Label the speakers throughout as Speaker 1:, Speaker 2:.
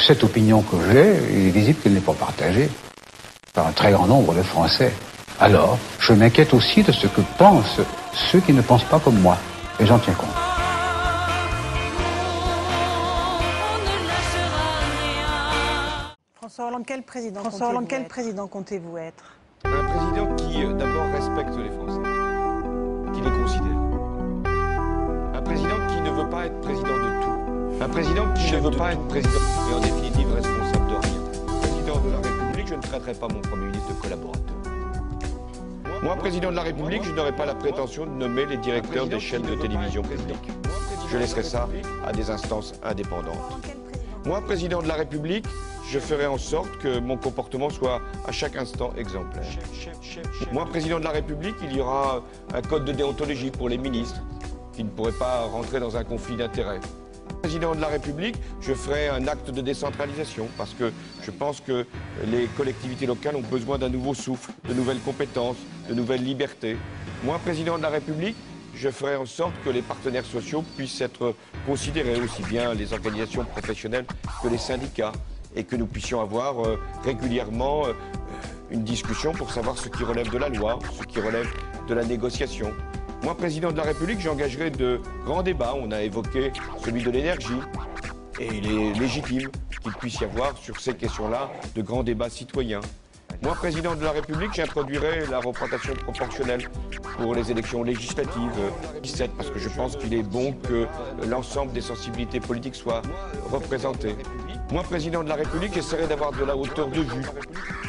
Speaker 1: Cette opinion que j'ai, il est visible qu'elle n'est pas partagée par un très grand nombre de Français. Alors, je m'inquiète aussi de ce que pensent ceux qui ne pensent pas comme moi. Et j'en tiens compte.
Speaker 2: François Hollande, quel président comptez-vous être?
Speaker 3: Un président qui, d'abord, respecte les Français, qui les considère. Un président qui ne veut pas être président de tout. Un président qui ne veut pas être président et en définitive responsable de rien. Président de la République, je ne traiterai pas mon Premier ministre de collaborateur. Moi, président de la République, je n'aurai pas la prétention de nommer les directeurs des chaînes de télévision publiques. Je laisserai ça à des instances indépendantes. Moi, président de la République, je ferai en sorte que mon comportement soit à chaque instant exemplaire. Moi, président de la République, il y aura un code de déontologie pour les ministres qui ne pourraient pas rentrer dans un conflit d'intérêts. Président de la République, je ferai un acte de décentralisation parce que je pense que les collectivités locales ont besoin d'un nouveau souffle, de nouvelles compétences, de nouvelles libertés. Moi, président de la République, je ferai en sorte que les partenaires sociaux puissent être considérés, aussi bien les organisations professionnelles que les syndicats, et que nous puissions avoir régulièrement une discussion pour savoir ce qui relève de la loi, ce qui relève de la négociation. Moi, président de la République, j'engagerai de grands débats. On a évoqué celui de l'énergie, et il est légitime qu'il puisse y avoir sur ces questions-là de grands débats citoyens. Moi, président de la République, j'introduirai la représentation proportionnelle pour les élections législatives 2017, parce que je pense qu'il est bon que l'ensemble des sensibilités politiques soient représentées. Moi, président de la République, j'essaierai d'avoir de la hauteur de vue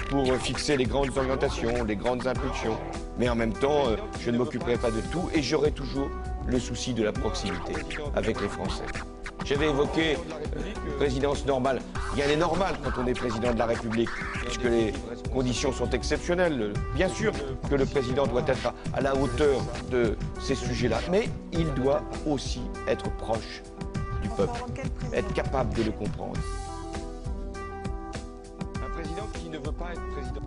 Speaker 3: pour fixer les grandes orientations, les grandes impulsions. Mais en même temps, je ne m'occuperai pas de tout et j'aurai toujours le souci de la proximité avec les Français. J'avais évoqué présidence normale. Rien n'est normal quand on est président de la République, puisque les conditions sont exceptionnelles. Bien sûr que le président doit être à la hauteur de ces sujets-là, mais il doit aussi être proche du peuple, être capable de le comprendre. Un président qui ne veut pas être président.